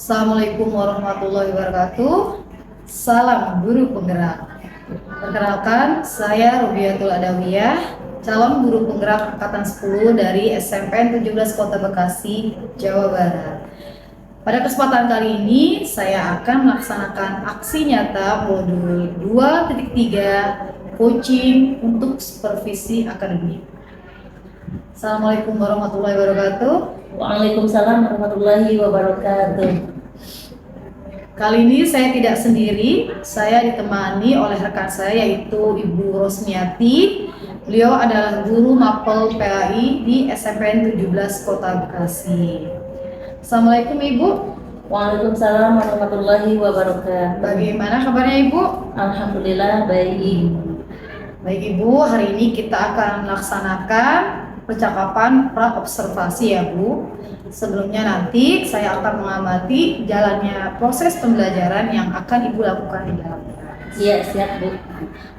Assalamualaikum warahmatullahi wabarakatuh. Salam guru penggerak. Perkenalkan, saya Rubiatul Adawiyah, calon guru penggerak angkatan 10 dari SMPN 17 Kota Bekasi, Jawa Barat. Pada kesempatan kali ini, saya akan melaksanakan aksi nyata modul 2.3 coaching untuk supervisi akademik. Assalamualaikum warahmatullahi wabarakatuh. Waalaikumsalam warahmatullahi wabarakatuh. Kali ini saya tidak sendiri, saya ditemani oleh rekan saya yaitu Ibu Rosmiati. Beliau adalah guru Mapel PAI di SMPN 17 Kota Bekasi. Assalamualaikum Ibu. Waalaikumsalam warahmatullahi wabarakatuh. Bagaimana kabarnya Ibu? Alhamdulillah baik. Baik Ibu, hari ini kita akan melaksanakan percakapan pra-observasi ya Bu. Sebelumnya nanti saya akan mengamati jalannya proses pembelajaran yang akan Ibu lakukan di dalam kelas. Iya, siap Bu.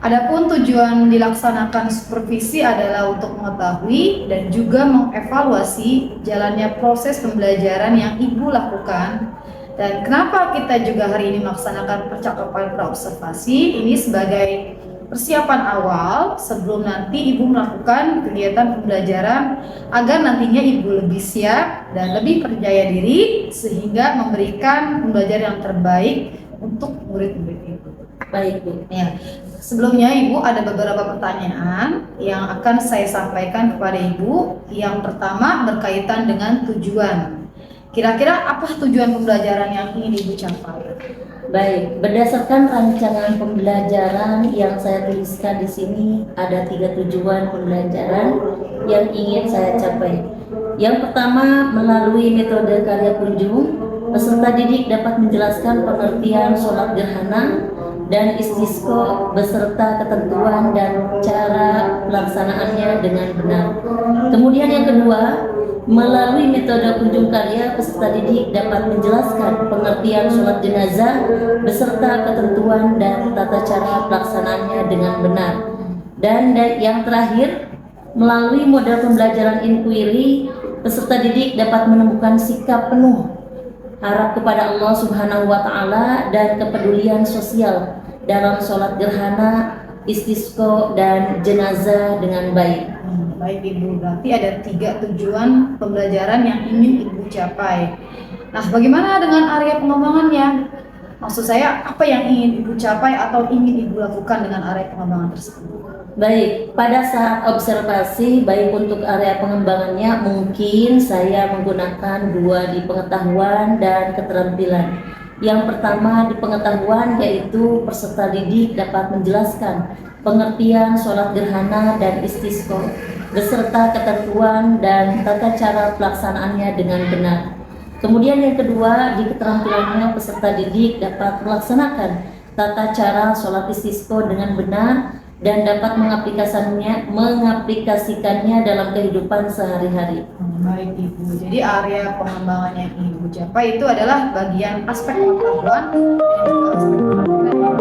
Adapun tujuan dilaksanakan supervisi adalah untuk mengetahui dan juga mengevaluasi jalannya proses pembelajaran yang Ibu lakukan. Dan kenapa kita juga hari ini melaksanakan percakapan pra-observasi ini sebagai persiapan awal sebelum nanti Ibu melakukan kegiatan pembelajaran agar nantinya Ibu lebih siap dan lebih percaya diri sehingga memberikan pembelajaran yang terbaik untuk murid-murid Ibu. Baik Bu. Ya, sebelumnya Ibu ada beberapa pertanyaan yang akan saya sampaikan kepada Ibu. Yang pertama berkaitan dengan tujuan. Kira-kira apa tujuan pembelajaran yang ingin Ibu capai? Baik, berdasarkan rancangan pembelajaran yang saya tuliskan di sini ada 3 tujuan pembelajaran yang ingin saya capai. Yang pertama, melalui metode karya kunjung, peserta didik dapat menjelaskan pengertian sholat gerhana dan istisqa beserta ketentuan dan cara pelaksanaannya dengan benar. Kemudian yang kedua, melalui metode kunjung karya, peserta didik dapat menjelaskan pengertian sholat jenazah beserta ketentuan dan tata cara pelaksanaannya dengan benar. Dan yang terakhir, melalui model pembelajaran inquiry, peserta didik dapat menemukan sikap penuh harap kepada Allah Subhanahu wa Ta'ala dan kepedulian sosial dalam sholat gerhana, istisqa dan jenazah dengan baik. Baik Ibu, berarti ada 3 tujuan pembelajaran yang ingin Ibu capai. Nah, bagaimana dengan area pengembangannya? Maksud saya, apa yang ingin Ibu capai atau ingin Ibu lakukan dengan area pengembangan tersebut? Baik, pada saat observasi, baik untuk area pengembangannya, mungkin saya menggunakan 2 di pengetahuan dan keterampilan. Yang pertama di pengetahuan yaitu peserta didik dapat menjelaskan pengertian sholat gerhana dan istisqa beserta ketentuan dan tata cara pelaksanaannya dengan benar. Kemudian yang kedua, di keterampilannya peserta didik dapat melaksanakan tata cara sholat istisqa dengan benar dan dapat mengaplikasikannya dalam kehidupan sehari-hari. Baik Ibu, jadi area pengembangan yang ingin Ibu capai itu adalah bagian aspek pengetahuan dan juga aspek keterampilan.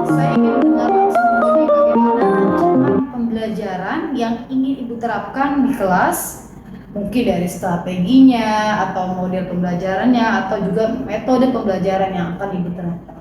Saya ingin mendengar langsung dari bagaimana rancangan pembelajaran yang ingin Ibu terapkan di kelas, mungkin dari strateginya atau model pembelajarannya atau juga metode pembelajaran yang akan Ibu terapkan.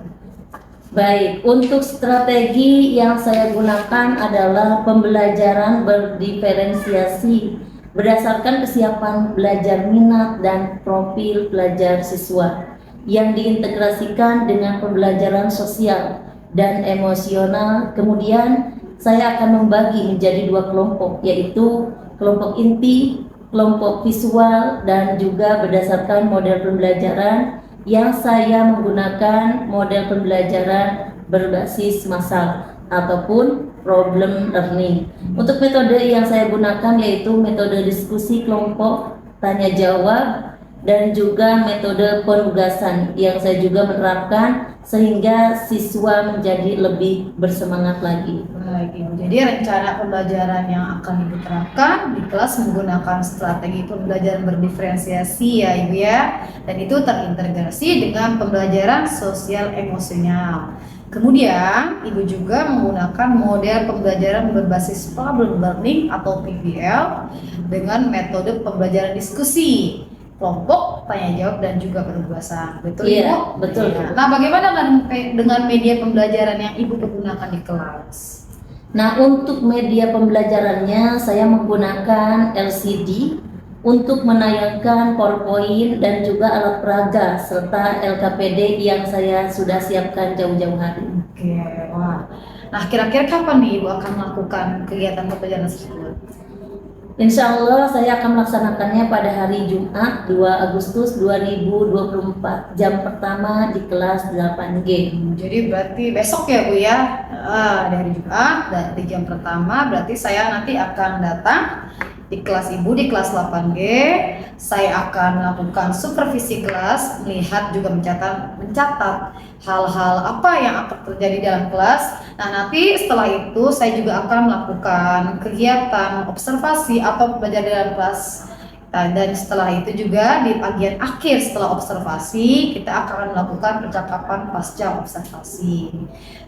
Baik, untuk strategi yang saya gunakan adalah pembelajaran berdiferensiasi berdasarkan kesiapan belajar minat dan profil pelajar siswa yang diintegrasikan dengan pembelajaran sosial dan emosional. Kemudian saya akan membagi menjadi 2 kelompok, yaitu kelompok inti, kelompok visual, dan juga berdasarkan model pembelajaran yang saya menggunakan model pembelajaran berbasis massal ataupun problem learning. Untuk metode yang saya gunakan yaitu metode diskusi kelompok, tanya jawab, dan juga metode penugasan yang saya juga menerapkan sehingga siswa menjadi lebih bersemangat lagi. Baik Ibu, jadi rencana pembelajaran yang akan Ibu terapkan di kelas menggunakan strategi pembelajaran berdiferensiasi ya Ibu ya, dan itu terintegrasi dengan pembelajaran sosial emosional. Kemudian Ibu juga menggunakan model pembelajaran berbasis problem learning atau PBL dengan metode pembelajaran diskusi. kelompok, tanya jawab dan juga penugasan. Betul Iya, Ibu? betul. Nah, bagaimana dengan media pembelajaran yang Ibu gunakan di kelas? Nah, untuk media pembelajarannya saya menggunakan LCD untuk menayangkan PowerPoint dan juga alat peraga serta LKPD yang saya sudah siapkan jauh-jauh hari. Oke, wah. Nah, kira-kira kapan nih Ibu akan melakukan kegiatan pembelajaran tersebut? Insya Allah saya akan melaksanakannya pada hari Jumat 2 Agustus 2024 jam pertama di kelas 8G. Jadi berarti besok ya Bu ya, di hari Jumat di jam pertama berarti saya nanti akan datang di kelas Ibu di kelas 8G. Saya akan melakukan supervisi kelas, melihat juga mencatat hal-hal apa yang akan terjadi dalam kelas. Nah, nanti setelah itu saya juga akan melakukan kegiatan observasi atau belajar dalam kelas. Nah, dan setelah itu juga di bagian akhir setelah observasi kita akan melakukan percakapan pasca observasi.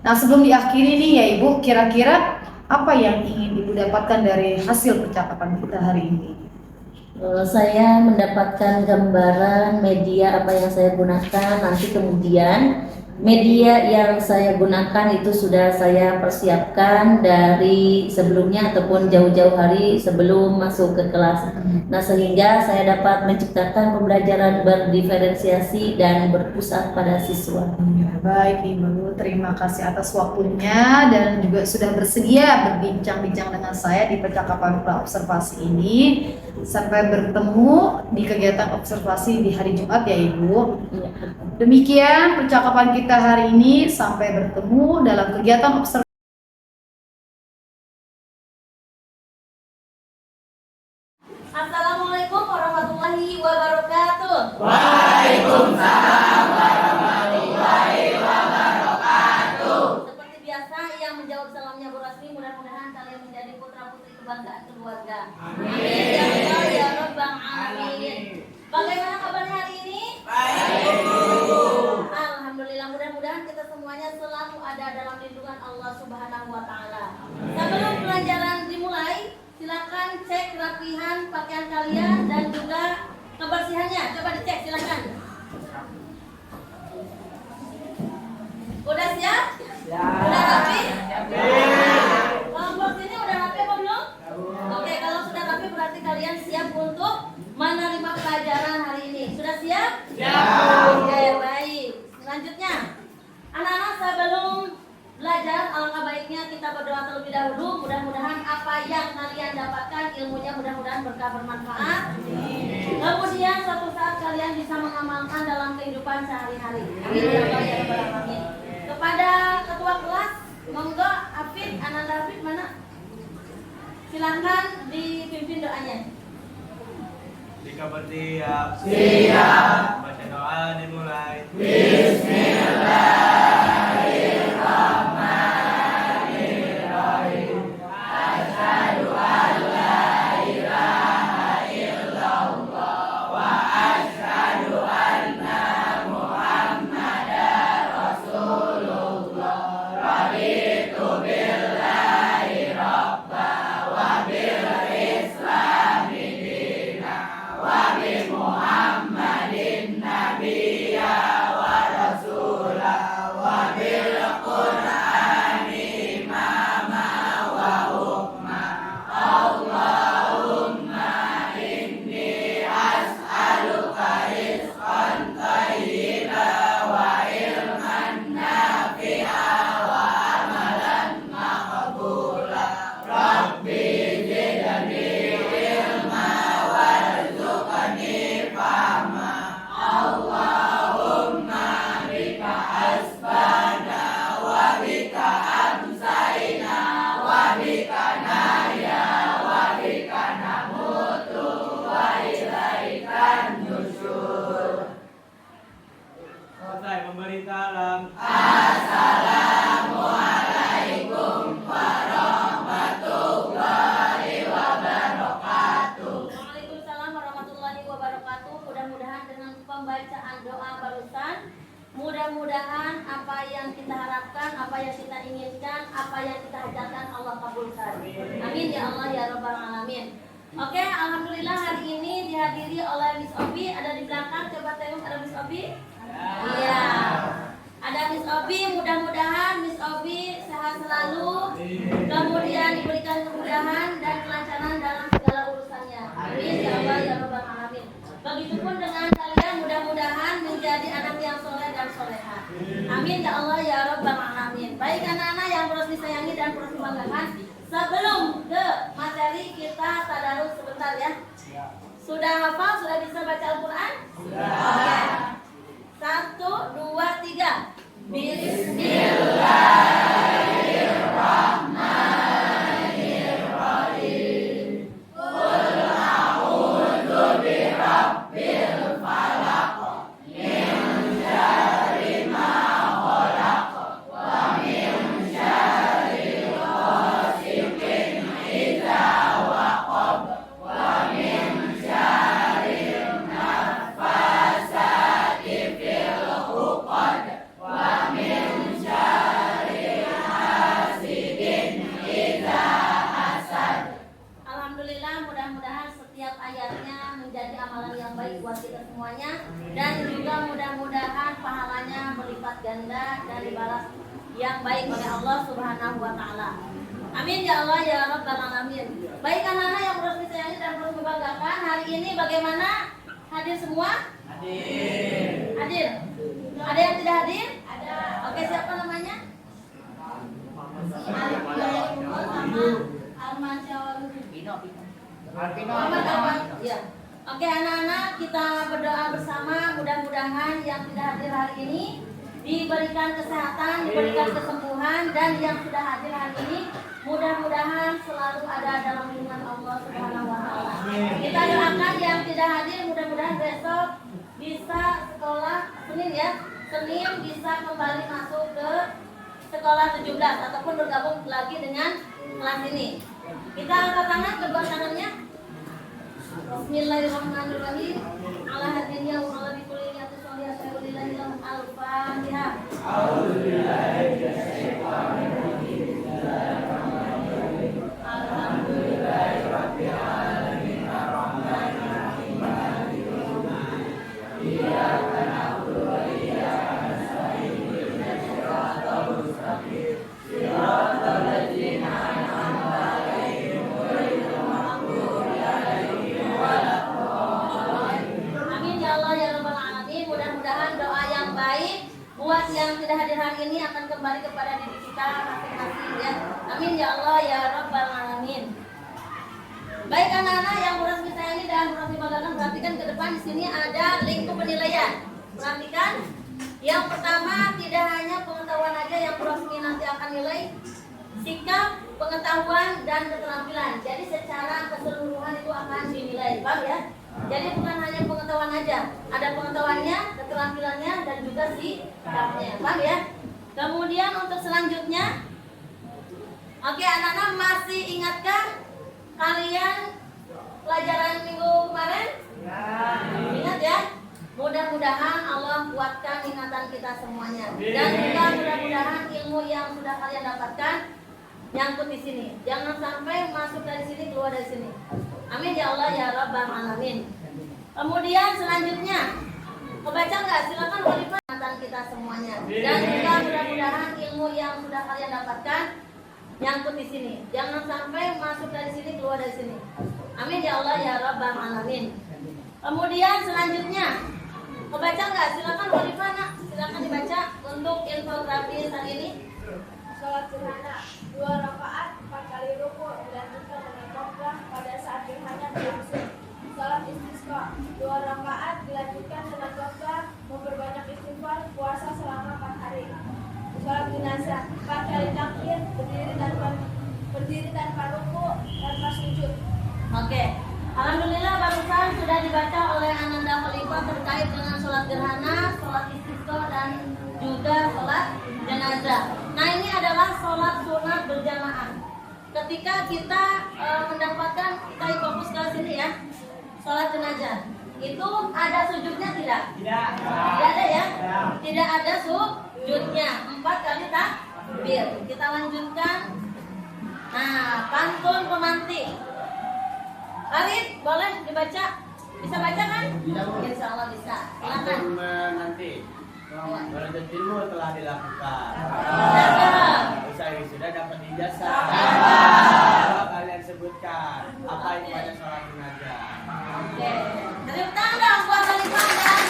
Nah, sebelum diakhiri nih ya Ibu, kira-kira apa yang ingin Ibu dapatkan dari hasil percakapan kita hari ini? Saya mendapatkan gambaran media apa yang saya gunakan, nanti kemudian media yang saya gunakan itu sudah saya persiapkan dari sebelumnya ataupun jauh-jauh hari sebelum masuk ke kelas. Nah, sehingga saya dapat menciptakan pembelajaran berdiferensiasi dan berpusat pada siswa. Ya, baik Ibu, terima kasih atas waktunya dan juga sudah bersedia berbincang-bincang dengan saya di percakapan pra-observasi ini. Sampai bertemu di kegiatan observasi di hari Jumat ya Ibu. Demikian percakapan kita hari ini, sampai bertemu dalam kegiatan observasi. Assalamualaikum warahmatullahi wabarakatuh. Waalaikumsalam warahmatullahi wabarakatuh. Seperti biasa yang menjawab salamnya Bu Rasmi, mudah-mudahan kalian menjadi putra-putri kebanggaan keluarga. Amin. Ya Allah ya Rabbal alamin. Bagaimana kabarnya hari ini? Baik, Bu. Alhamdulillah, mudah-mudahan kita semuanya selalu ada dalam lindungan Allah Subhanahu wa taala. Sebelum pelajaran dimulai, silakan cek kerapihan pakaian kalian dan juga kebersihannya. Coba dicek, silakan. Udah siap? Udah rapi? Kelompok sini udah rapi apa belum? Oke, kalau sudah rapi berarti kalian siap untuk menerima pelajaran hari ini. Sudah siap? Siap. Oke, baik. Selanjutnya, anak-anak sebelum belajar alangkah baiknya kita berdoa terlebih dahulu. Mudah-mudahan apa yang kalian dapatkan ilmunya mudah-mudahan berkah bermanfaat. Kemudian suatu saat kalian bisa mengamalkan dalam kehidupan sehari-hari. Amin ya Allah ya Rabbal alamin. Kepada ketua kelas, monggo Afid, Ananda Afid mana? Silakan dipimpin doanya. Jika bersiap, Siap. baca doa dimulai. Bismillahirrahmanirrahim. Asyhadu an la ilaha illallah wa asyhadu anna Muhammadar Rasulullah. Raditu billahi rabba wa bil islami dina wa bi Muhammadin nabiyya wa rasula wa bil Qur'ani imama wa hukma. Allahumma inni as'aluka rizqan thayyiban wa ilman nafi'a wa amalan maqbula. Rabbi zidni ilma warzuqni fahma. Allahumma bika asbana wa bika amsayna wa bika nahya wa bika namutu wa ilaikan nusyur. Selesai memberi salam. Assalamualaikum warahmatullahi wabarakatuh. Waalaikumsalam warahmatullahi wabarakatuh. Mudah-mudahan dengan pembacaan doa barusan, mudah-mudahan apa yang kita harapkan, apa yang kita inginkan, apa yang kita hajarkan Allah kabulkan. Amin ya Allah ya Rabbal alamin. Oke, alhamdulillah hari ini dihadiri oleh Miss Obi. Ada di belakang, coba tengok ada Miss Obi. Iya. Ada Miss Obi, mudah-mudahan Miss Obi sehat selalu. Kemudian diberikan kemudahan dan kelancaran dalam segala urusannya. Amin ya Allah ya Rabbal Alamin. Begitupun dengan kalian, mudah-mudahan menjadi anak yang soleh dan soleha. Amin ya Allah ya Rabbal Alamin. Baik anak-anak yang terus disayangi dan terus dibanggakan. Sebelum ke materi kita tadarus sebentar ya. Sudah hafal? Sudah bisa baca Al-Quran? Sudah. Oke. 1, 2, 3. Bismillahirrahmanirrahim. Qul a'udzu birabbil falaq min syarri ma khalaq wa min syarri ghasiqin idza waqab wa min syarri nafasati fil 'uqad wa min syarri hasidin idza hasad. Alhamdulillah, mudah-mudahan setiap ayatnya menjadi amalan yang baik buat kita semuanya, dan juga mudah-mudahan pahalanya berlipat ganda dan dibalas yang baik oleh Allah Subhanahu wa taala. Amin ya Allah ya Rabbal Alamin. Baik anak-anak yang terus disayangi dan terus dibanggakan, hari ini bagaimana? Hadir semua? Hadir. Hadir. Ada yang tidak hadir? Ada. Oke, siapa namanya? Arman Muhammad Arman. Ya. Oke anak-anak, kita berdoa bersama, mudah-mudahan yang tidak hadir hari ini diberikan kesehatan, diberikan kesembuhan, dan yang sudah hadir hari ini mudah-mudahan selalu ada dalam lindungan Allah Subhanahu wa taala. Kita doakan yang tidak hadir mudah-mudahan besok bisa sekolah Senin ya. Senin bisa kembali masuk ke sekolah 17 ataupun bergabung lagi dengan kelas ini. Kita angkat tangan, kedua tangannya. Bismillahirrahmanirrahim. Ala hadinya wa ala bikulli niyatin sholihah wa lillahi al-Fatihah. A'udzubillahi minasyaitonir rajim. Alhamdulillahi rabbil alamin arrahmanir rahim maliki yaumiddin. Iyyaka na'budu wa iyyaka nasta'in ihdinas siratal mustaqim. Siratal ladzina an'amta 'alaihim ghairil maghdubi 'alaihim waladdallin. Amin ya Allah ya Rabbal Alamin. Mudah-mudahan doa yang baik buat yang tidak hadir hari ini akan kembali kepada diri kita masing-masing ya. Amin ya Allah ya Rabbal Alamin. Baik anak-anak yang harus disayangi dan harus dibanggakan, perhatikan ke depan, di sini ada lingkup penilaian. Perhatikan. Yang pertama, tidak hanya pengetahuan aja yang Rosmi nanti akan nilai, sikap, pengetahuan, dan keterampilan. Jadi secara keseluruhan itu akan dinilai, paham ya? Jadi bukan hanya pengetahuan aja, ada pengetahuannya, keterampilannya, dan juga sikapnya, paham ya? Kemudian untuk selanjutnya, oke anak-anak, masih ingatkah kalian pelajaran minggu kemarin? Ingat ya? Mudah-mudahan Allah kuatkan ingatan kita semuanya, dan juga mudah-mudahan ilmu yang sudah kalian dapatkan nyangkut di sini. Jangan sampai masuk dari sini keluar dari sini. Amin ya Allah ya Rabbal Alamin. Kemudian selanjutnya, kebaca nggak? Silakan Walifah ingatan kita semuanya, dan juga mudah-mudahan ilmu yang sudah kalian dapatkan nyangkut di sini. Jangan sampai masuk dari sini keluar dari sini. Amin ya Allah ya Rabbal Alamin. Kemudian selanjutnya, kebaca nggak? Silakan Walifah nak, silakan dibaca untuk infografis hari ini. Sholat gerhana 2 rakaat 4 kali ruku dilanjutkan dengan khotbah pada saat gerhana berlangsung. Sholat istisqa 2 rakaat dilanjutkan dengan khotbah, memperbanyak istighfar, puasa selama 4 hari. Sholat jenazah 4 kali takbir, berdiri tanpa ruku, tanpa sujud. Oke. Alhamdulillah barusan sudah dibaca oleh Ananda Khalifah terkait dengan sholat gerhana, sholat istisqa, dan juga sholat jenazah. Nah ini adalah sholat sunat berjamaah. Ketika kita mendapatkan, kita fokus ke sini ya, sholat jenazah itu ada sujudnya tidak? Tidak. Tidak ada ya? Tidak ada sujudnya. 4 kali takbir. Kita lanjutkan. Nah, pantun pemantik. Farid, boleh dibaca? Bisa baca kan? Insya Allah bisa. Silakan. Menanti. Menuntut ilmu telah dilakukan. Usai sudah dapat ijazah. Coba kalian sebutkan apa itu pada sholat jenazah. Oke. Tepuk tangan dong buat Khalifah dan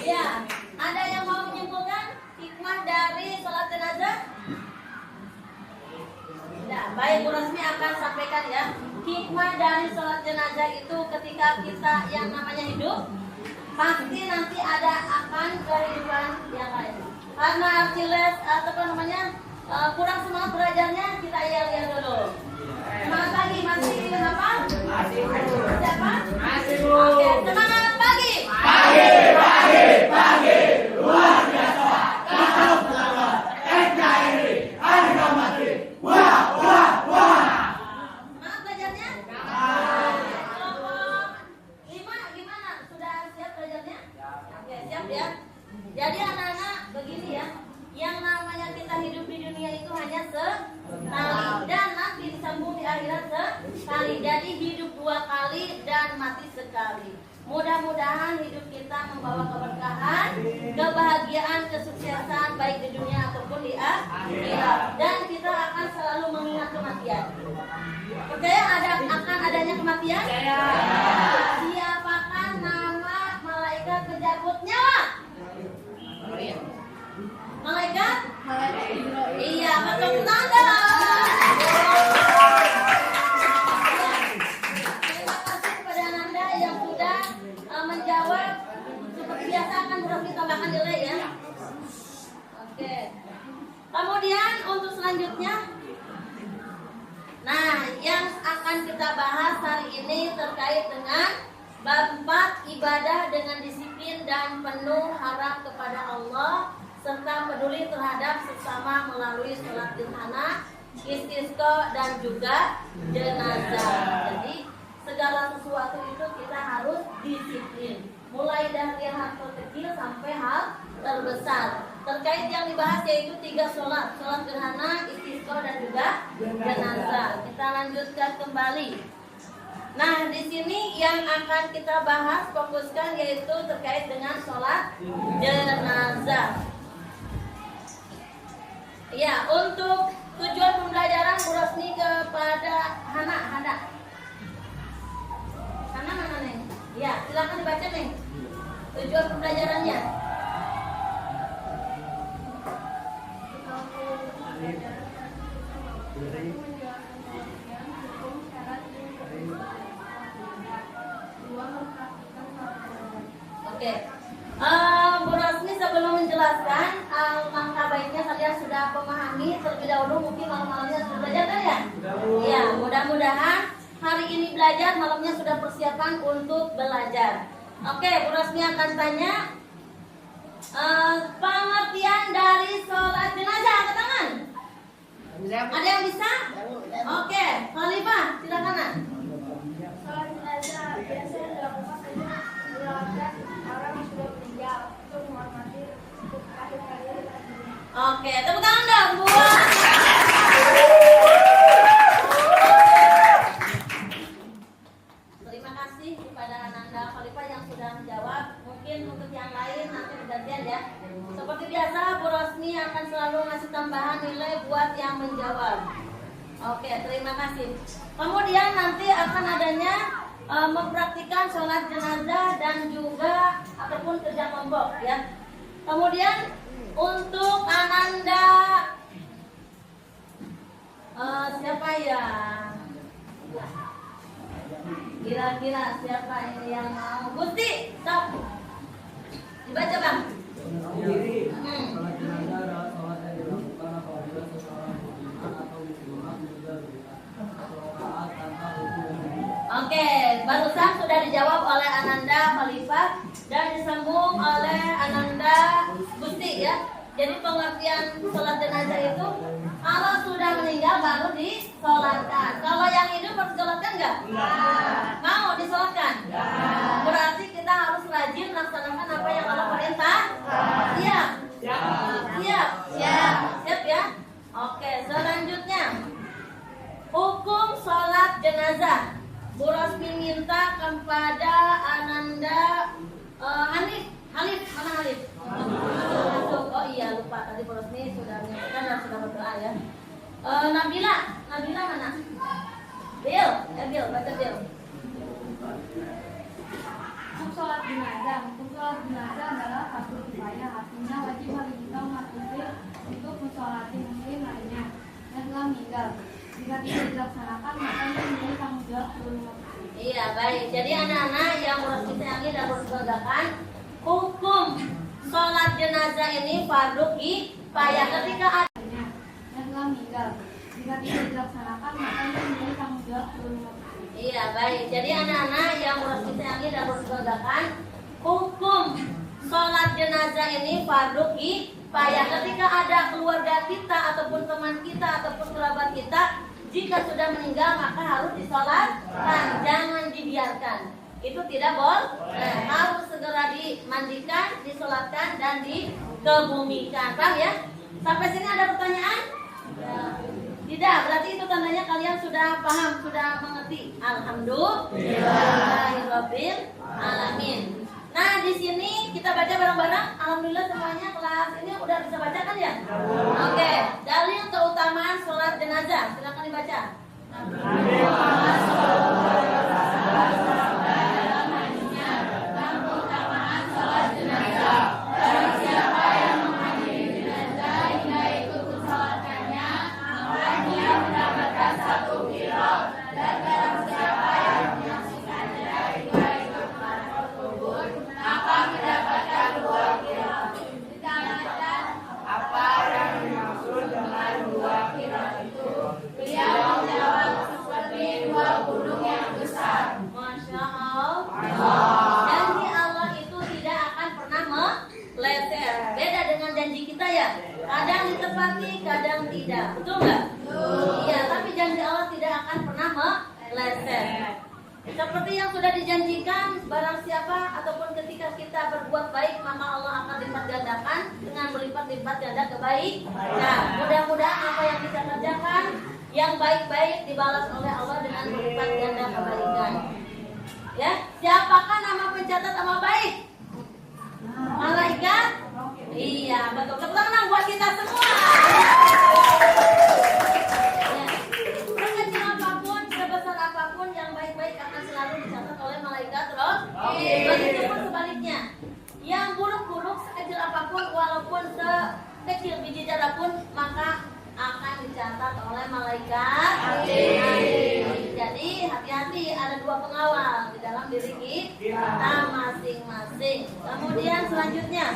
ya, ada yang mau menyimpulkan hikmah dari sholat jenazah? Tidak. Baik, Bu Rasmi akan sampaikan ya. Hikmah dari sholat jenazah itu ketika kita yang namanya hidup, pasti nanti ada akan kehidupan yang lain. Karena Achilles atau apa namanya kurang semangat belajarnya, kita yel-yel dulu. Semangat pagi, masih apa? Masih. Siapa? Masih. Oke, semangat pagi. Pagi, luar biasa. Kacau selawat, NKRI, harga mati. Wah. Semangat belajarnya? Kelompok 5 gimana? Sudah siap belajarnya? Oke, siap ya. Jadi anak-anak begini ya, yang namanya kita hidup di dunia itu hanya sekali dan nanti disambung di akhirat sekali. Jadi hidup 2 kali dan mati sekali. Mudah-mudahan hidup kita membawa keberkahan, kebahagiaan, kesuksesan baik di dunia ataupun di akhirat. Dan kita akan selalu mengingat kematian. Percaya akan adanya kematian? Siapakah nama malaikat penjabut nyawa? Malaikat? Iya, masuk tanda. Terima kasih kepada Ananda yang sudah menjawab. Seperti biasa akan berarti tambahkan nilai ya. Oke. Kemudian untuk selanjutnya, nah yang akan kita bahas hari ini terkait dengan bab 4 ibadah dengan disiplin dan penuh harap kepada Allah serta peduli terhadap sesama melalui sholat gerhana, istisqa dan juga jenazah. Jadi segala sesuatu itu kita harus disiplin, mulai dari hal terkecil sampai hal terbesar. Terkait yang dibahas yaitu 3 sholat, sholat gerhana, istisqa dan juga jenazah. Kita lanjutkan kembali. Nah, di sini yang akan kita bahas fokuskan yaitu terkait dengan sholat jenazah. Ya, untuk tujuan pembelajaran Bu Rosni kepada Hana mana Neng? Ya, silakan dibaca Neng. Tujuan pembelajarannya. Oke. Bu Rosni sebelum menjelaskan, langkah baiknya kalian sudah memahami terlebih dahulu, mungkin malam-malamnya sudah belajar kan ya? Ya, mudah-mudahan hari ini belajar, malamnya sudah persiapan untuk belajar. Oke, Bu Rosni akan tanya pengertian dari sholat jenazah, angkat tangan. Ada yang bisa? Oke, Khalifah, silakan Nak. Sholat jenazah biasanya dilakukan dengan orang yang sudah meninggal untuk menghormati untuk akhir hayat dan dunia. Oke, tepuk tangan dong buat. Terima kasih kepada Ananda Khalifah yang sudah menjawab. Mungkin untuk yang lain nanti bergantian ya. Seperti biasa, Bu Rosni akan selalu ngasih tambahan nilai buat yang menjawab. Oke, terima kasih. Kemudian nanti akan adanya mempraktikkan sholat jenazah dan juga ataupun kerja kelompok ya. Kemudian untuk Ananda siapa ya? Kira-kira siapa ini yang mau? Gusti, stop. Dibaca Bang. Sholat jenazah adalah sholat yang dilakukan apabila seseorang beriman atau muslimah meninggal dunia. Sholat tanpa hukum. Oke, barusan sudah dijawab oleh Ananda Khalifah dan disambung oleh Ananda Gusti ya. Jadi pengertian sholat jenazah itu kalau sudah meninggal baru disolatkan. Kalau yang hidup harus disolatkan nggak? Mau disolatkan? Berarti kita harus rajin melaksanakan apa yang Allah perintah. Siap? Siap ya. Oke, selanjutnya hukum Nabila mana? Bill, baca Bill. Untuk sholat jenazah adalah fardu kifayah, artinya wajib bagi kita umat muslim untuk mensolati muslim lainnya yang telah meninggal. Jika tidak dilaksanakan, maka ini menjadi tanggung jawab seluruh umat. Iya, baik. Jadi anak-anak yang harus disayangi dan harus banggakan, hukum sholat jenazah ini fardu kifayah ketika ada Yang telah meninggal. Jika tidak dilaksanakan, maka ini menjadi tanggung jawab seluruh umat. Iya, baik. Jadi anak-anak yang harus disayangi dan harus banggakan, hukum sholat jenazah ini fardu kifayah ketika ada keluarga kita ataupun teman kita ataupun kerabat kita, jika sudah meninggal maka harus disolatkan, jangan dibiarkan. Itu tidak boleh, harus segera dimandikan, disolatkan dan dikebumikan. Paham ya? Sampai sini ada pertanyaan? Tidak, berarti itu tandanya kalian sudah paham, sudah mengerti. Alhamdulillahirabbil alamin. Nah, di sini kita baca bareng-bareng. Alhamdulillah semuanya kelas ini udah bisa baca kan ya? Oke, dalil keutamaan sholat jenazah. Silakan dibaca. Masya Allah. Janji Allah itu tidak akan pernah meleset. Beda dengan janji kita ya. Kadang ditepati, kadang tidak. Betul nggak? Iya, tapi janji Allah tidak akan pernah meleset. Seperti yang sudah dijanjikan, barang siapa ataupun ketika kita berbuat baik, maka Allah akan lipat gandakan dengan berlipat-lipat ganda kebaikan. Nah, mudah-mudahan apa yang kita kerjakan yang baik-baik dibalas oleh Allah dengan berlipat ganda kebaikan. Ya, siapakah nama pencatat amal baik? Malaikat? Iya, betul. Tepuk tangan buat kita semua. Ya. Sekecil apapun, sebesar apapun yang baik-baik akan selalu dicatat oleh malaikat roh. Begitupun sebaliknya. Yang buruk-buruk sekecil apapun, walaupun sekecil biji darah pun, maka akan dicatat oleh malaikat. Jadi hati-hati, ada dua pengawal di dalam diri kita masing-masing. Kemudian selanjutnya,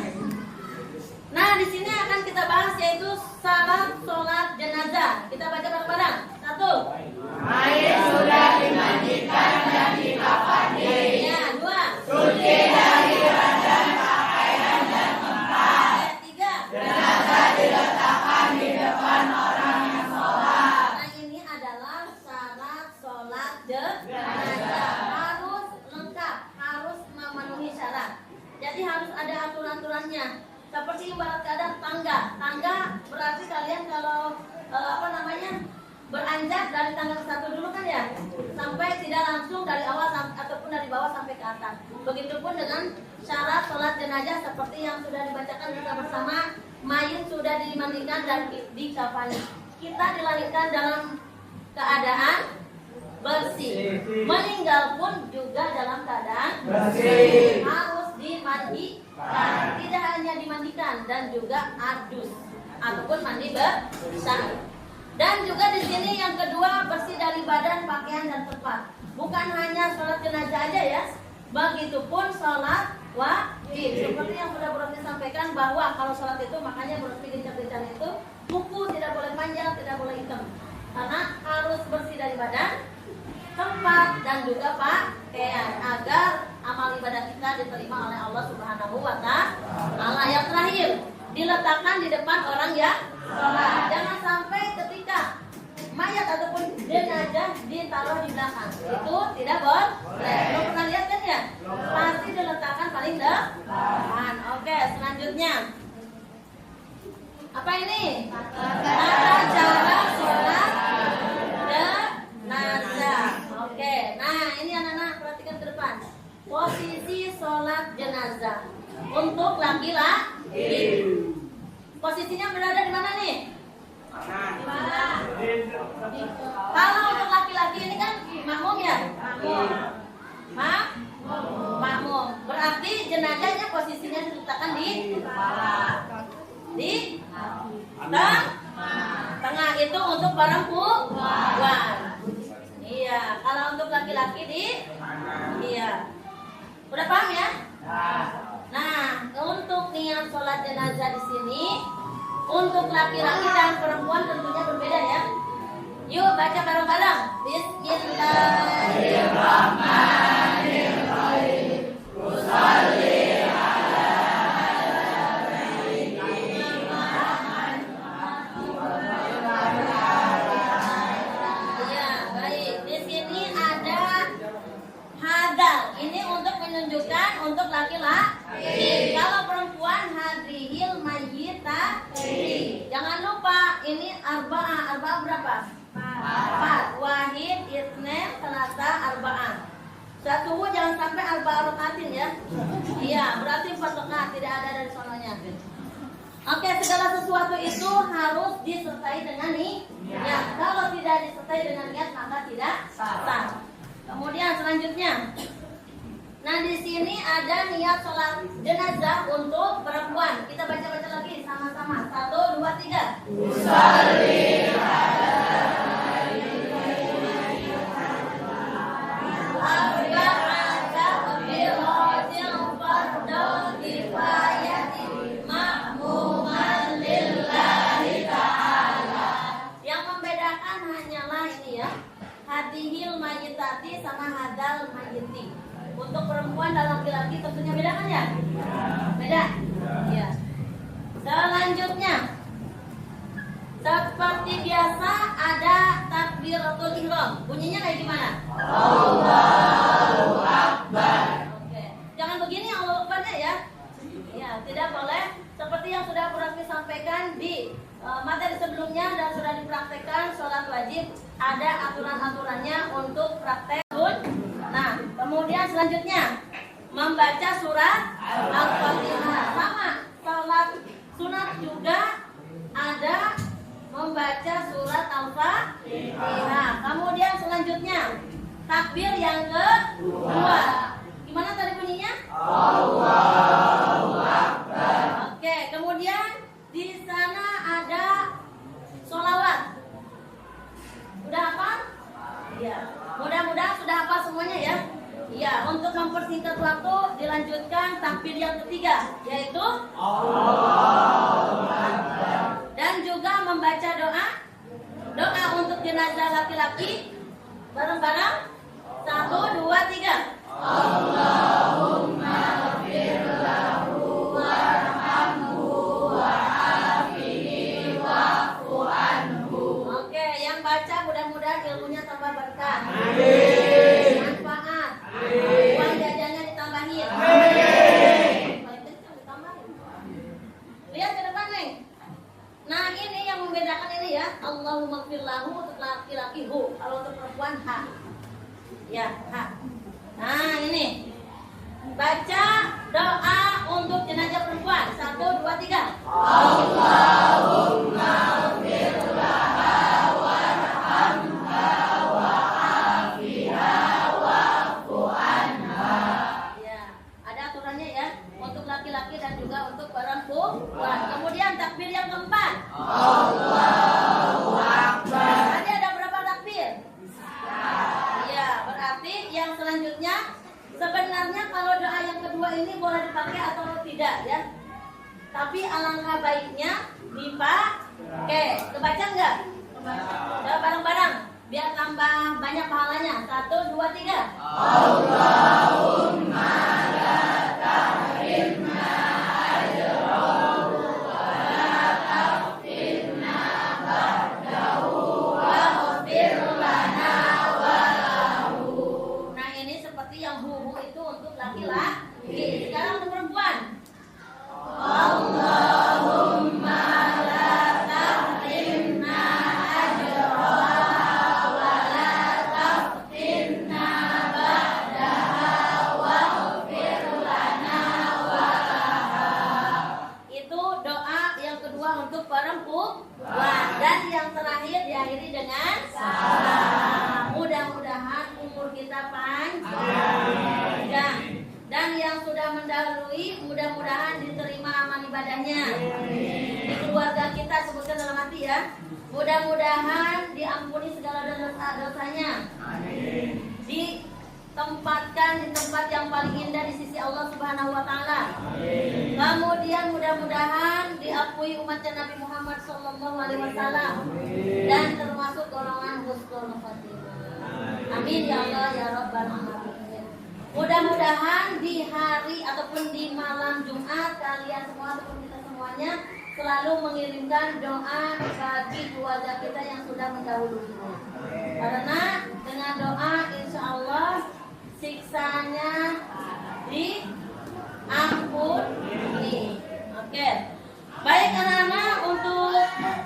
nah di sini akan kita bahas yaitu syarat sholat jenazah. Kita baca bareng-bareng. 1. Mayit sudah dimandikan dan dikafani. Ya, 2. Suci dari badan, pakaian dan tempat. 3. Jenazah diletakkan di depan orang yang sholat. Nah ini adalah syarat sholat jenazah. Harus lengkap, harus memenuhi syarat. Jadi harus ada aturan-aturannya. Seperti ibarat keadaan tangga berarti kalian kalau beranjak dari tangga 1 dulu kan ya, sampai tidak langsung dari awal ataupun dari bawah sampai ke atas. Begitupun dengan syarat sholat jenazah seperti yang sudah dibacakan kita bersama. Mayit sudah dimandikan dan dikafani. Kita dilahirkan dalam keadaan bersih. Meninggal pun juga dalam keadaan bersih. Harus dimandikan. Tidak hanya dimandikan dan juga adus ataupun mandi besar. Dan juga di sini yang kedua, bersih dari badan, pakaian dan tempat. Bukan hanya sholat jenazah aja ya. Begitupun sholat wajib. Seperti yang sudah Broti sampaikan bahwa kalau sholat itu makanya bersih dicat-dicat itu kuku tidak boleh panjang, tidak boleh hitam. Karena harus bersih dari badan, tempat dan juga pakaian agar amal ibadah kita diterima oleh Allah Subhanahu wa Ta'ala. Yang terakhir, diletakkan di depan orang yang sholat. Jangan sampai ketika mayat ataupun jenazah ditaruh di belakang. Itu tidak boleh. Belum pernah lihat kan ya? Pasti diletakkan paling depan. Oke, selanjutnya. Apa ini? Tata cara sholat jenazah. Oke, nah ini anak-anak perhatikan ke depan. Posisi sholat jenazah untuk laki-laki. Posisinya berada di mana nih? Kalau untuk laki-laki ini kan makmum ya? Makmum. Berarti jenazahnya posisinya diletakkan di tengah itu untuk perempuan. Iya, kalau untuk laki-laki iya. Udah paham ya? Nah, untuk niat sholat jenazah di sini untuk laki-laki dan perempuan tentunya berbeda ya. Yuk baca bareng-bareng. Bismillahirrahmanirrahim. Usolli menunjukkan untuk laki-laki. Kalau perempuan hadrihil mayyitati. Jangan lupa ini arba'ah berapa? 4. Wahid, itsnain, thalatha, arba'ah. Satu jangan sampai arba'ah rakaatin ya. Iya, berarti 4 rakaat tidak ada dari sononya. Oke, segala sesuatu itu harus disertai dengan niat. Kalau tidak disertai dengan niat maka tidak sah. Kemudian selanjutnya, nah di sini ada niat sholat jenazah untuk perempuan. Kita baca-baca lagi sama-sama. 1, 2, 3. Usolli yang membedakan hanyalah ini ya, hadihil mayyitati sama hadal mayyiti. Untuk perempuan dan laki-laki tentunya beda kan ya? Beda? Iya. Selanjutnya, seperti biasa ada takbiratul ihram. Bunyinya kayak gimana? Allahu Akbar. Oke. Jangan begini Allahu Akbarnya ya. Ya, tidak boleh. Seperti yang sudah Burafi sampaikan di materi sebelumnya dan sudah dipraktekkan sholat wajib, ada aturan-aturannya untuk praktek. Nah, kemudian selanjutnya membaca surat Al-Fatihah. Sama, sholat sunat juga ada membaca surat Al-Fatihah. Kemudian selanjutnya takbir yang kedua. Gimana tadi bunyinya? Allahu Akbar. Oke, kemudian di sana ada sholawat. Udah apa? Iya. Mudah-mudahan sudah hafal semuanya ya. Iya, untuk mempersingkat waktu dilanjutkan takbir yang ketiga, yaitu Allahu Akbar. Dan juga membaca doa untuk jenazah laki-laki bareng-bareng. 1, 2, 3. Allahumma ighfir lahu warhamhu wa'afihi wa'fu anhu. Oke, yang baca mudah-mudahan ilmunya tambah berkah. Amin. Manfaat. Uang jajannya ditambahin. Amin. Lihat ke depan, Neng. Nah, ini yang membedakan ini ya. Allahumma ighfir lahu untuk laki-laki hu. Kalau untuk perempuan ha. Ya, ha. Nah, ini. Baca doa untuk jenazah perempuan. 1, 2, 3. Allahumma ighfir laha warhamha wa'afiha wa'fu anha. Ya, ada aturannya ya untuk laki-laki dan juga untuk perempuan. Kemudian takbir yang keempat. Allahu Akbar. Tadi ada berapa takbir? Iya, berarti yang selanjutnya sebenarnya kalau doa yang kedua ini boleh dipakai atau tidak ya. Tapi alangkah baiknya dipakai. Kebaca enggak? Coba bareng-bareng biar tambah banyak pahalanya. 1, 2, 3. Allahumma la tahrimna ajrahu wa la taftinna ba'dahu wa ghfir lana wa lahu. Nah, ini seperti yang hu itu untuk laki-laki. Sekarang untuk perempuan. Allahumma la tahrimna ajraha wa la taftinna ba'daha wa doa untuk perempuan. Dan yang terakhir diakhiri dengan salam. Mudah-mudahan umur kita panjang. Dan yang sudah mendahului mudah-mudahan diterima amal ibadahnya. Di keluarga kita sebutkan dalam hati ya. Mudah-mudahan diampuni segala dosa-dosanya. Ditempatkan di tempat yang paling indah di sisi Allah Subhanahu wa taala. Kemudian mudah-mudahan diakui umatnya Nabi Muhammad SAW dan termasuk golongan husnul khotimah. Amin ya Allah ya rabbal alamin. Mudah-mudahan di hari ataupun di malam Jumat kalian semua ataupun kita semuanya selalu mengirimkan doa bagi keluarga kita yang sudah mendahulunya. Karena dengan doa insya Allah siksanya diampuni. Oke. Baik anak-anak, untuk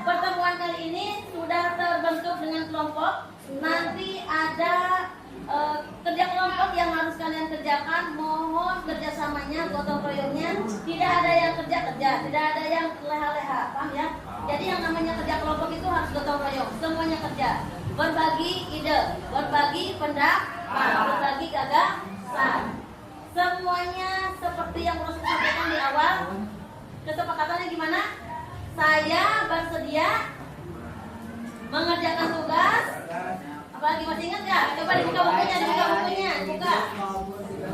pertemuan kali ini sudah terbentuk dengan kelompok. Nanti ada kerja kelompok yang harus kalian kerjakan. Mohon kerjasamanya, gotong royongnya. Tidak ada yang kerja-kerja, tidak ada yang leha-leha, paham ya? Jadi yang namanya kerja kelompok itu harus gotong royong, semuanya kerja. Berbagi ide, berbagi pendapat, berbagi gagasan. Semuanya seperti yang harus disampaikan di awal. Kesepakatannya gimana? Saya bersedia mengerjakan tugas. Apalagi masih ingat nggak? Coba dibuka bukunya, buka.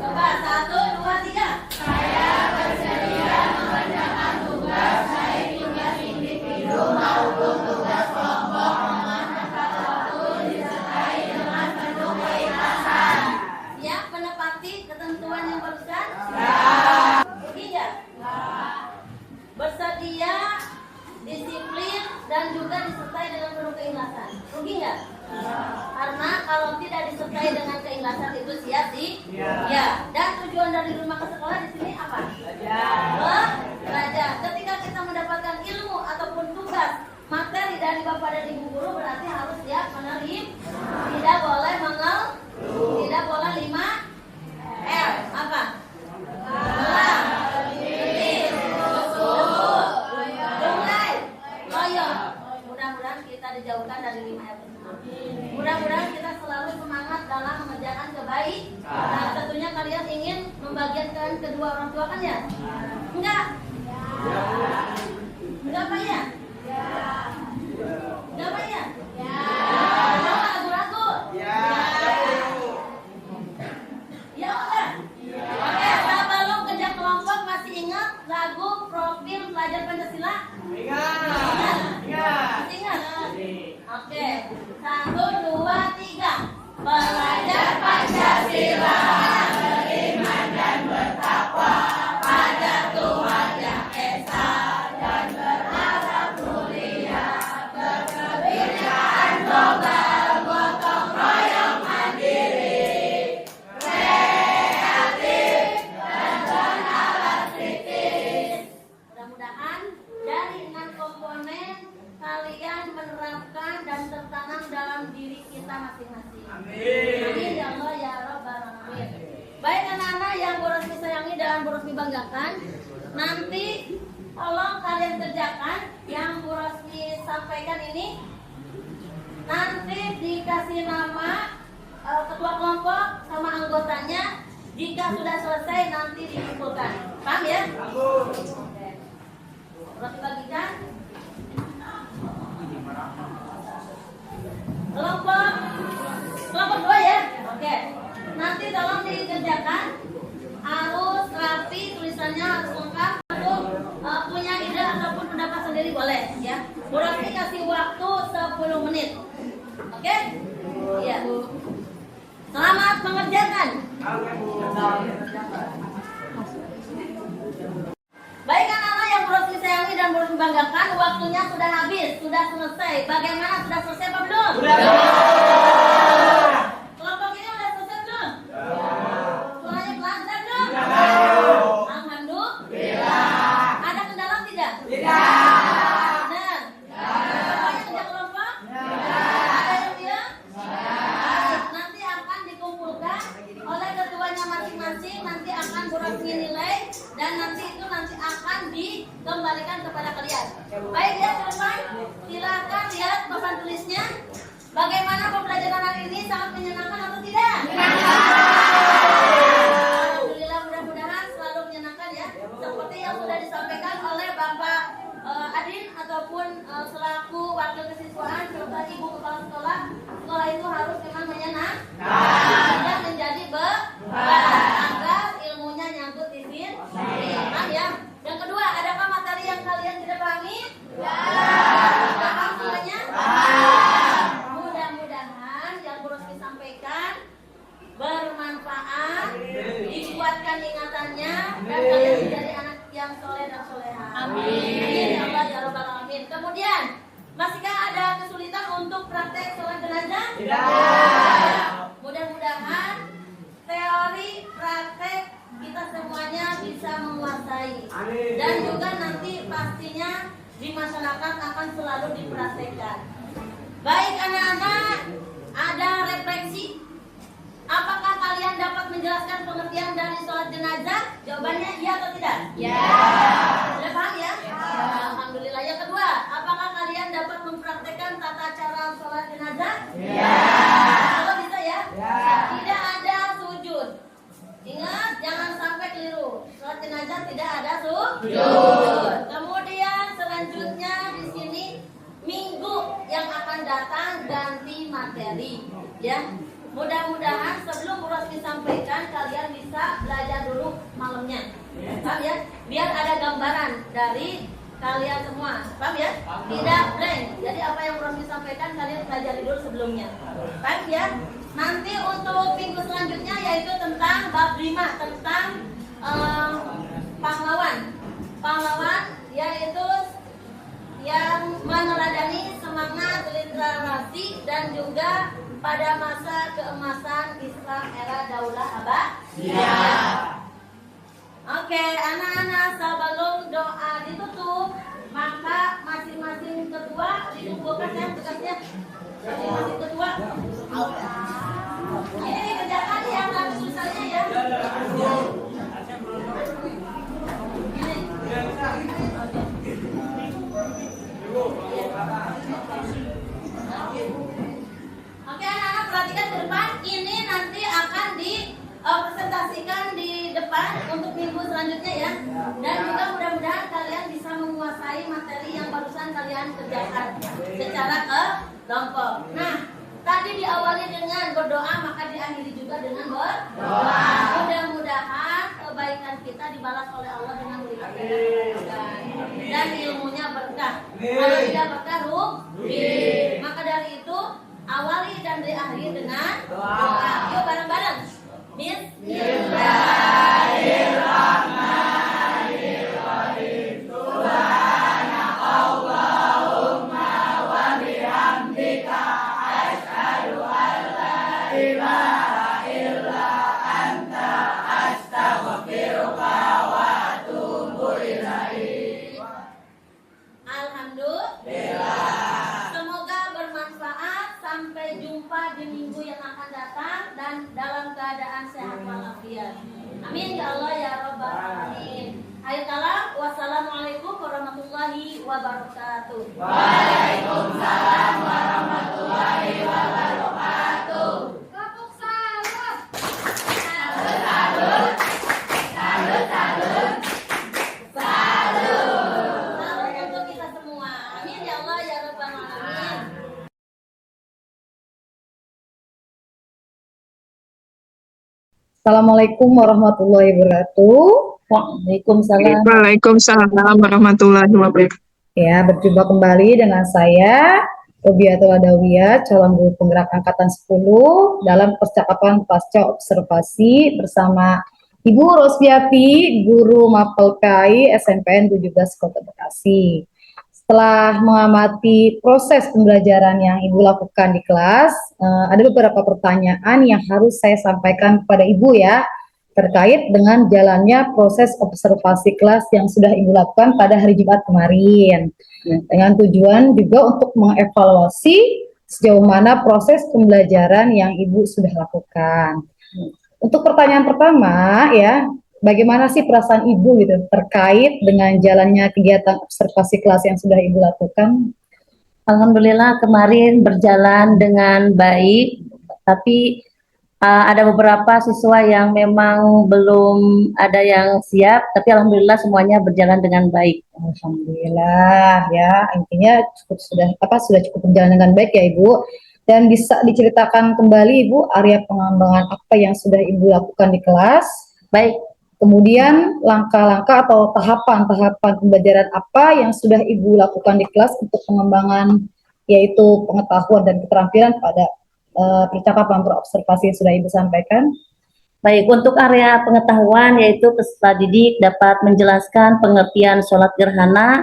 Coba 1, 2, 3. Saya bersedia mengerjakan tugas baik tugas individu maupun tugas kelompok dengan tepat waktu disertai dengan penuh keikhlasan. Siap menepati ketentuan yang barusan? Rugi nggak? Bersedia, disiplin dan juga disertai dengan penuh keikhlasan. Rugi nggak? Karena kalau tidak disertai dengan keikhlasan itu sia-sia. Ya. Dan tujuan dari rumah ke sekolah di sini apa? Belajar. Ketika kita mendapatkan ilmu ataupun tugas materi dari bapak dan ibu guru berarti harus siap menerima. Tidak boleh mengeluh. Tidak boleh 5 L. Apa? Ulang. Letih. Dungai. Loyo. Mudah-mudahan kita dijauhkan dari 5 L. Mudah-mudahan kita selalu semangat dalam mengerjakan kebaikan. Nah, tentunya kalian ingin membagiankan kedua orang tua kan ya? Enggak? Enggak apa ya? Enggak apa ya? Jangan ragu-ragu. Ya udah. Oke, sebelum kerja kelompok masih ingat lagu profil pelajar Pancasila? Ingat. Masih ingat? Oke. 1, 2, 3. Pelajar Pancasila beriman dan bertakwa pada Tuhan yang esa dan berharap mulia, berkebinekaan global, gotong royong mandiri, kreatif dan bernalar kritis. Mudah-mudahan dari 6 komponen kalian menerapkan dan tertanam dalam diri kita masing-masing. Amin ya Allah ya Rabbal alamin. Baik anak-anak yang Bu Rosmi sayangi dan Bu Rosmi banggakan, nanti tolong kalian kerjakan yang Bu Rosmi sampaikan ini. Nanti dikasih nama ketua kelompok sama anggotanya. Jika sudah selesai nanti dikumpulkan. Paham ya? Oke. Bu Rosmi bagikan. Kelompok 2 ya. Oke. Nanti tolong dikerjakan, harus rapi, tulisannya harus lengkap. Punya ide ataupun pendapat sendiri boleh ya. Bu Rosmi kasih waktu 10 menit. Oke? Iya. Selamat mengerjakan. Baik anak-anak yang Bu Rosmi sayangi dan Bu Rosmi banggakan, waktunya sudah habis, sudah selesai. Bagaimana, sudah selesai apa belum? Sudah. Kelompok ini sudah selesai belum? Suaranya pelan belum? Alhamdulillah. Ada kendala tidak? Tidak. Benar. Semuanya kerja kelompok? Ada yang bilang? Nanti akan dikumpulkan oleh ketuanya masing-masing. Nanti akan Bu Rosmi nilai dan nanti itu akan di kembalikan kepada kalian. Baik ya teman-teman, silakan lihat papan tulisnya. Bagaimana pembelajaran hari ini, sangat menyenangkan atau tidak? Alhamdulillah, mudah-mudahan selalu menyenangkan ya. Seperti yang sudah disampaikan oleh Bapak Adin ataupun selaku wakil kesiswaan serta ibu kepala sekolah, sekolah itu harus memang menyenangkan dan menjadi beban agar ilmunya nyangkut di sini. Paham ya? Yang kedua, adakah materi yang kalian tidak pahami? Paham semuanya? Mudah-mudahan yang Roski sampaikan bermanfaat, dikuatkan ingatannya, dan kalian menjadi anak yang soleh dan soleha. Amin. Ya Allah ya Rabbal Alamin. Kemudian, masihkah ada kesulitan untuk praktek sholat jenazah? Tidak. Mudah-mudahan teori praktek kita semuanya bisa menguasai. Dan juga nanti pastinya di masyarakat akan selalu dipraktekkan. Baik anak-anak, ada refleksi. Apakah kalian dapat menjelaskan pengertian dari sholat jenazah? Jawabannya iya atau tidak? Ya. Sudah paham ya? Alhamdulillah. Yang kedua, apakah kalian dapat mempraktekkan tata cara sholat jenazah? Ya. Kalau bisa ya? Tidak ada sujud. Ingat, jangan sampai keliru. Sholat jenazah tidak ada sujud. Kemudian selanjutnya di sini minggu yang akan datang ganti materi, ya. Mudah-mudahan sebelum Roski sampaikan kalian bisa belajar dulu malamnya, paham ya? Biar ada gambaran dari kalian semua, paham ya? Tidak blank. Jadi apa yang Roski sampaikan kalian pelajari dulu sebelumnya, paham ya? Nanti untuk minggu selanjutnya yaitu tentang bab 5 tentang pahlawan. Pahlawan yaitu yang meneladani semangat literasi dan juga pada masa keemasan Islam era Daulah Abbasiyah. Oke, anak-anak, sebelum doa ditutup, maka masing-masing ketua dikumpulkan ya tugasnya. Masing-masing ketua. Ini dikerjakan ya, tapi tulisannya ya. Oke anak-anak, perhatikan ke depan. Ini nanti akan dipresentasikan di depan untuk minggu selanjutnya ya. Dan juga mudah-mudahan kalian bisa menguasai materi yang barusan kalian kerjakan secara kelompok. Nah, tadi diawali dengan berdoa, maka diakhiri juga dengan berdoa. Mudah-mudahan kebaikan kita dibalas oleh Allah dengan melipat kebaikan dan ilmunya berkah. Kalau tidak berkah rugi. Maka dari itu awali dan diakhiri dengan doa. Yuk bareng-bareng. Bismillahirrahmanirrahim. Subhanakallahumma wa bihamdika asyhadu an la ilaha illa anta astaghfiruka wa atubu ilaik. Alhamdulillah. Semoga bermanfaat. Sampai jumpa di minggu yang akan datang dan dalam keadaan sehat walafiat. Amin ya Allah ya Rabbal Alamin. Akhir kalam, wassalamualaikum warahmatullahi wabarakatuh. Waalaikumsalam warahmatullahi wabarakatuh. Tepuk salut. Salut, salut. Salut, salut. Salut. Salut untuk kita semua. Amin ya Allah ya Rabbal Alamin. Assalamualaikum warahmatullahi wabarakatuh. Waalaikumsalam. Waalaikumsalam warahmatullahi wabarakatuh. Ya, berjumpa kembali dengan saya, Robiatul Adawiyah, calon guru penggerak angkatan 10 dalam percakapan pasca observasi bersama Ibu Rosbiati, guru Mapel PAI SMPN 17 Kota Bekasi. Setelah mengamati proses pembelajaran yang Ibu lakukan di kelas, ada beberapa pertanyaan yang harus saya sampaikan kepada Ibu ya, terkait dengan jalannya proses observasi kelas yang sudah Ibu lakukan pada hari Jumat kemarin. Dengan tujuan juga untuk mengevaluasi sejauh mana proses pembelajaran yang Ibu sudah lakukan. Untuk pertanyaan pertama ya, bagaimana sih perasaan Ibu gitu terkait dengan jalannya kegiatan observasi kelas yang sudah Ibu lakukan? Alhamdulillah kemarin berjalan dengan baik, tapi ada beberapa siswa yang memang belum ada yang siap, tapi alhamdulillah semuanya berjalan dengan baik. Alhamdulillah ya, intinya sudah cukup berjalan dengan baik ya Ibu. Dan bisa diceritakan kembali Ibu area pengembangan apa yang sudah Ibu lakukan di kelas? Baik, Kemudian langkah-langkah atau tahapan-tahapan pembelajaran apa yang sudah Ibu lakukan di kelas untuk pengembangan yaitu pengetahuan dan keterampilan pada percakapan berobservasi yang sudah Ibu sampaikan? baik, untuk area pengetahuan yaitu peserta didik dapat menjelaskan pengertian sholat gerhana,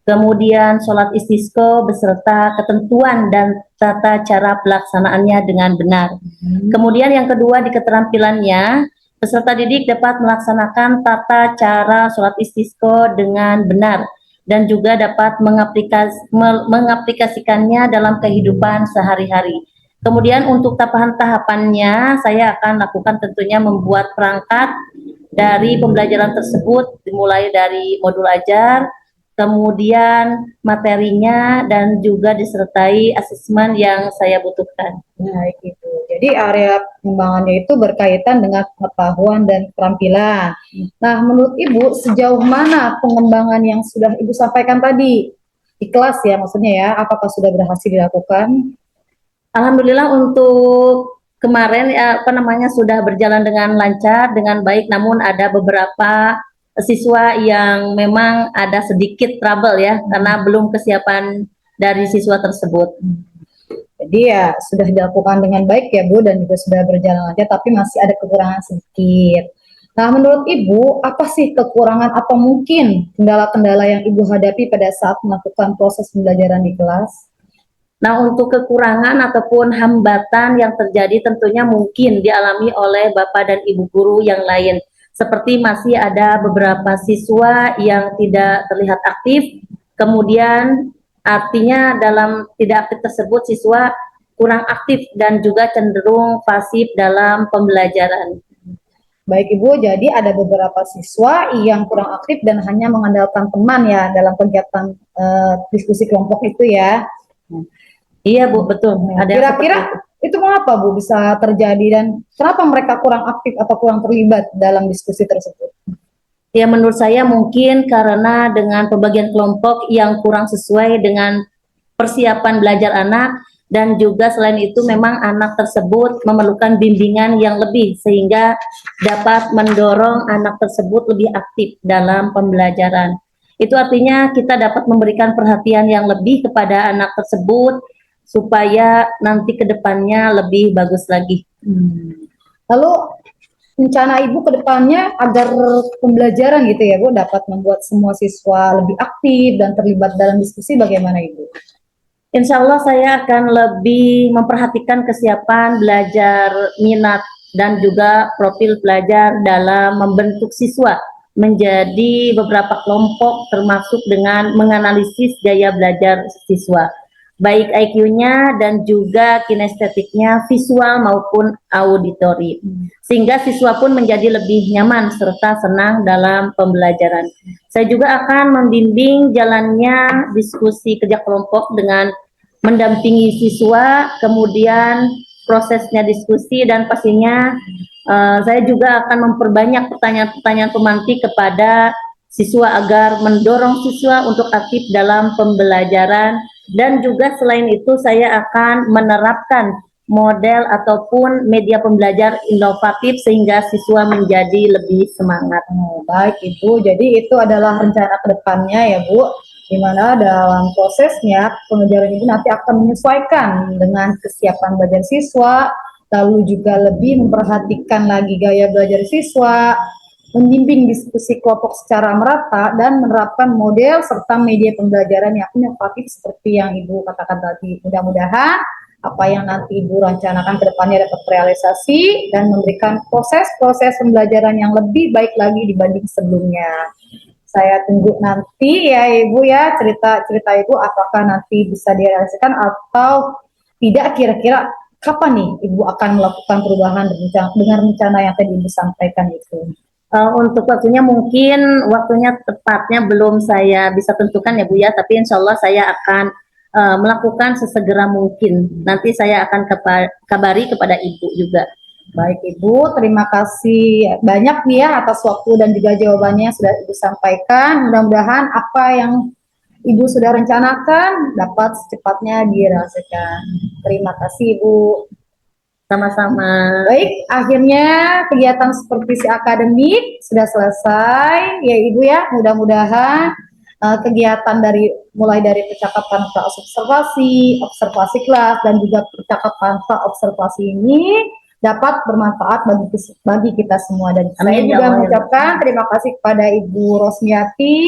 kemudian sholat istisqa beserta ketentuan dan tata cara pelaksanaannya dengan benar. Kemudian yang kedua di keterampilannya, peserta didik dapat melaksanakan tata cara sholat istisqa dengan benar dan juga dapat mengaplikasikannya dalam kehidupan sehari-hari. Kemudian untuk tahapan-tahapannya, saya akan lakukan tentunya membuat perangkat dari pembelajaran tersebut, dimulai dari modul ajar, kemudian materinya, dan juga disertai asesmen yang saya butuhkan. Baik itu. Jadi area pengembangannya itu berkaitan dengan pengetahuan dan keterampilan. Nah, menurut Ibu sejauh mana pengembangan yang sudah Ibu sampaikan tadi di kelas ya, maksudnya ya, apakah sudah berhasil dilakukan? Alhamdulillah untuk kemarin sudah berjalan dengan lancar, dengan baik, namun ada beberapa siswa yang memang ada sedikit trouble ya, karena belum kesiapan dari siswa tersebut. Jadi ya sudah dilakukan dengan baik ya Bu, dan juga sudah berjalan lancar, tapi masih ada kekurangan sedikit. Nah, menurut Ibu, apa sih kekurangan atau mungkin kendala-kendala yang Ibu hadapi pada saat melakukan proses pembelajaran di kelas? Nah, untuk kekurangan ataupun hambatan yang terjadi tentunya mungkin dialami oleh Bapak dan Ibu guru yang lain. Seperti masih ada beberapa siswa yang tidak terlihat aktif, kemudian artinya dalam tidak aktif tersebut siswa kurang aktif dan juga cenderung pasif dalam pembelajaran. Baik Ibu, jadi ada beberapa siswa yang kurang aktif dan hanya mengandalkan teman ya dalam kegiatan diskusi kelompok itu ya. Iya Bu, betul. Kira-kira itu mengapa Bu bisa terjadi dan kenapa mereka kurang aktif atau kurang terlibat dalam diskusi tersebut? Ya, menurut saya mungkin karena dengan pembagian kelompok yang kurang sesuai dengan persiapan belajar anak, dan juga selain itu memang anak tersebut memerlukan bimbingan yang lebih sehingga dapat mendorong anak tersebut lebih aktif dalam pembelajaran. Itu artinya kita dapat memberikan perhatian yang lebih kepada anak tersebut supaya nanti ke depannya lebih bagus lagi. Lalu rencana Ibu ke depannya agar pembelajaran gitu ya Bu dapat membuat semua siswa lebih aktif dan terlibat dalam diskusi bagaimana Ibu? Insya Allah saya akan lebih memperhatikan kesiapan belajar minat dan juga profil pelajar dalam membentuk siswa menjadi beberapa kelompok termasuk dengan menganalisis gaya belajar siswa, baik IQ-nya dan juga kinestetiknya visual maupun auditory, sehingga siswa pun menjadi lebih nyaman serta senang dalam pembelajaran. Saya juga akan membimbing jalannya diskusi kerja kelompok dengan mendampingi siswa, kemudian prosesnya diskusi, dan pastinya saya juga akan memperbanyak pertanyaan-pertanyaan pemantik kepada siswa agar mendorong siswa untuk aktif dalam pembelajaran. Dan juga selain itu saya akan menerapkan model ataupun media pembelajar inovatif sehingga siswa menjadi lebih semangat. Baik Ibu, jadi itu adalah rencana kedepannya ya Bu, di mana dalam prosesnya pengajaran Ibu nanti akan menyesuaikan dengan kesiapan belajar siswa, lalu juga lebih memperhatikan lagi gaya belajar siswa, membimbing diskusi kelompok secara merata, dan menerapkan model serta media pembelajaran yang inovatif seperti yang Ibu katakan tadi. Mudah-mudahan apa yang nanti Ibu rencanakan ke depannya dapat terrealisasi dan memberikan proses-proses pembelajaran yang lebih baik lagi dibanding sebelumnya. Saya tunggu nanti ya Ibu ya, cerita Ibu apakah nanti bisa direalisasikan atau tidak, kira-kira kapan nih Ibu akan melakukan perubahan dengan rencana yang tadi Ibu sampaikan itu. Untuk waktunya mungkin waktunya tepatnya belum saya bisa tentukan ya Bu ya, tapi insya Allah saya akan melakukan sesegera mungkin. Nanti saya akan kabari kepada Ibu juga. Baik Ibu, terima kasih banyak nih ya atas waktu dan juga jawabannya yang sudah Ibu sampaikan. Mudah-mudahan apa yang Ibu sudah rencanakan dapat secepatnya direalisasikan. Terima kasih Ibu. Sama-sama. Baik, akhirnya kegiatan supervisi akademik sudah selesai ya Ibu ya. Mudah-mudahan kegiatan mulai dari percakapan observasi, observasi kelas dan juga percakapan observasi ini dapat bermanfaat bagi kita semua. Dan saya Amin, ya juga Allah. mengucapkan terima kasih kepada Ibu Rosmiati,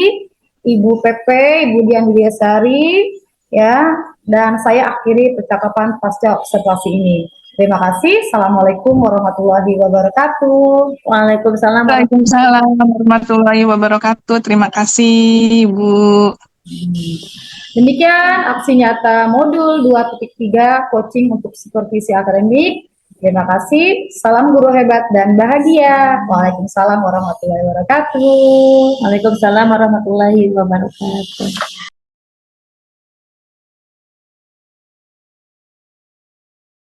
Ibu Pepe, Ibu Dian Widiasari ya, dan saya akhiri percakapan pasca observasi ini. Terima kasih. Assalamualaikum warahmatullahi wabarakatuh. Waalaikumsalam. Waalaikumsalam warahmatullahi wabarakatuh. Terima kasih, Ibu. Demikian aksi nyata modul 2.3 coaching untuk supervisi akademik. Terima kasih. Salam guru hebat dan bahagia. Waalaikumsalam warahmatullahi wabarakatuh. Waalaikumsalam warahmatullahi wabarakatuh.